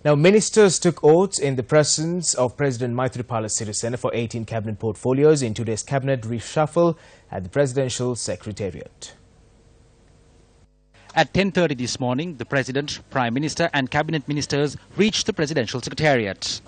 Now, ministers took oaths in the presence of President Maithripala Sirisena for 18 cabinet portfolios in today's cabinet reshuffle at the Presidential Secretariat. At 10:30 this morning, the President, Prime Minister and Cabinet Ministers reached the Presidential Secretariat.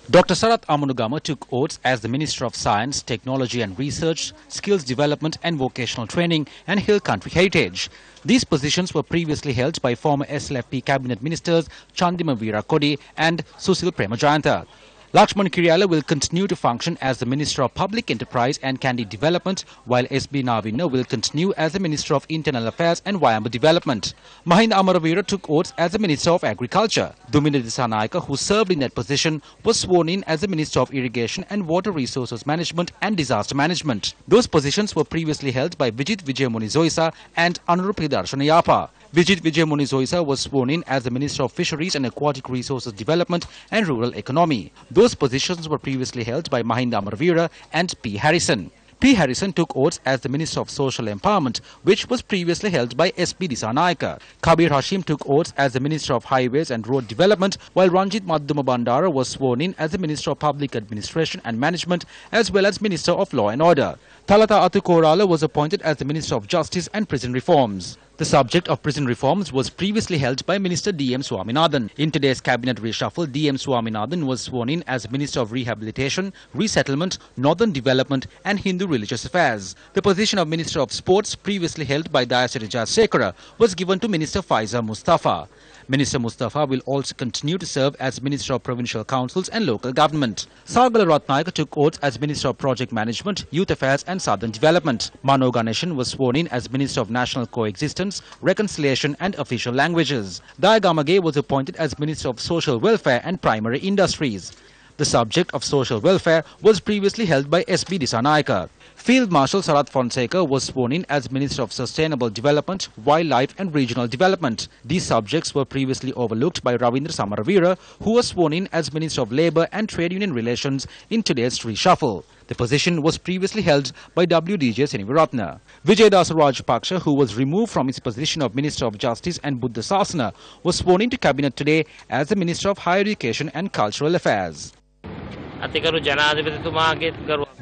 Dr. Sarath Amunugama took oaths as the Minister of Science, Technology and Research, Skills Development and Vocational Training and Hill Country Heritage. These positions were previously held by former SLFP Cabinet Ministers Chandima Veerakodi and Susil Premajayantha. Lakshman Kiriyala will continue to function as the Minister of Public Enterprise and Candid Development, while S.B. Navina will continue as the Minister of Internal Affairs and Wayamba Development. Mahinda Amaravira took oaths as the Minister of Agriculture. Duminda Dissanayaka, who served in that position, was sworn in as the Minister of Irrigation and Water Resources Management and Disaster Management. Those positions were previously held by Vijit Vijayamuni Zoisa and Anurup Hidarshana Yapa. Vijit Vijayamuni Zoisa was sworn in as the Minister of Fisheries and Aquatic Resources Development and Rural Economy. Those positions were previously held by Mahinda Amaravira and P. Harrison. P. Harrison took oaths as the Minister of Social Empowerment, which was previously held by S.B. Dissanayaka. Kabir Hashim took oaths as the Minister of Highways and Road Development, while Ranjit Madduma Bandara was sworn in as the Minister of Public Administration and Management, as well as Minister of Law and Order. Thalata Atukorala was appointed as the Minister of Justice and Prison Reforms. The subject of prison reforms was previously held by Minister D.M. Swaminathan. In today's cabinet reshuffle, D.M. Swaminathan was sworn in as Minister of Rehabilitation, Resettlement, Northern Development and Hindu Religious Affairs. The position of Minister of Sports, previously held by Dayasiri Jayasekara, was given to Minister Faiza Mustafa. Minister Mustafa will also continue to serve as Minister of Provincial Councils and Local Government. Sagala Ratnayaka took oaths as Minister of Project Management, Youth Affairs and Southern Development. Mano Ganeshan was sworn in as Minister of National Coexistence, Reconciliation and Official Languages. Dayagamage was appointed as Minister of Social Welfare and Primary Industries. The subject of social welfare was previously held by S.B. Dissanayaka. Field Marshal Sarath Fonseca was sworn in as Minister of Sustainable Development, Wildlife and Regional Development. These subjects were previously overlooked by Ravindra Samaravira, who was sworn in as Minister of Labour and Trade Union Relations in today's reshuffle. The position was previously held by W.D.J. Seniviratna. Vijaydas Rajpaksha, who was removed from his position of Minister of Justice and Buddha Sasana, was sworn into Cabinet today as the Minister of Higher Education and Cultural Affairs.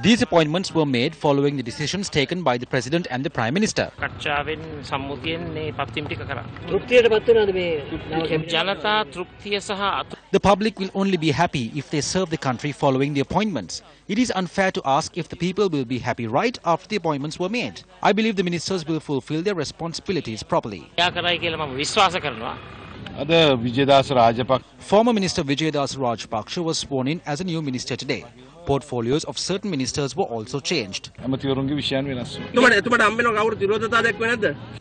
These appointments were made following the decisions taken by the President and the Prime Minister. The public will only be happy if they serve the country following the appointments. It is unfair to ask if the people will be happy right after the appointments were made. I believe the ministers will fulfill their responsibilities properly. Former Minister Vijaydas Rajpaksha was sworn in as a new minister today. Portfolios of certain ministers were also changed.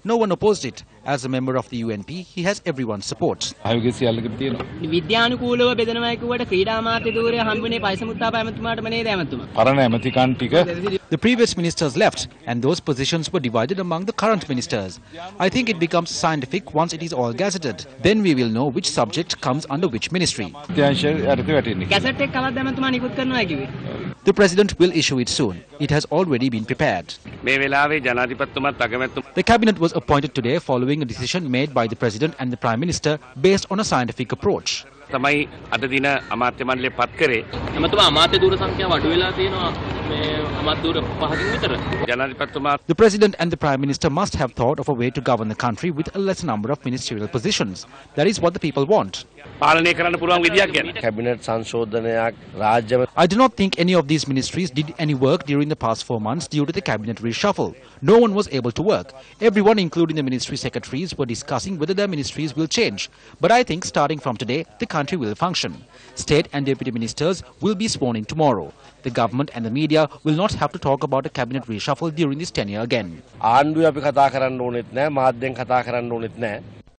No one opposed it. As a member of the UNP, he has everyone's support. The previous ministers left, and those positions were divided among the current ministers. I think it becomes scientific once it is all gazetted. Then we will know which subject comes under which ministry. The President will issue it soon. It has already been prepared. The Cabinet was appointed today following a decision made by the President and the Prime Minister based on a scientific approach. The President and the Prime Minister must have thought of a way to govern the country with a lesser number of ministerial positions. That is what the people want. I do not think any of these ministries did any work during the past 4 months due to the cabinet reshuffle. No one was able to work. Everyone, including the ministry secretaries, were discussing whether their ministries will change. But I think starting from today, the country will function. State and deputy ministers will be sworn in tomorrow. The government and the media will not have to talk about a cabinet reshuffle during this tenure again.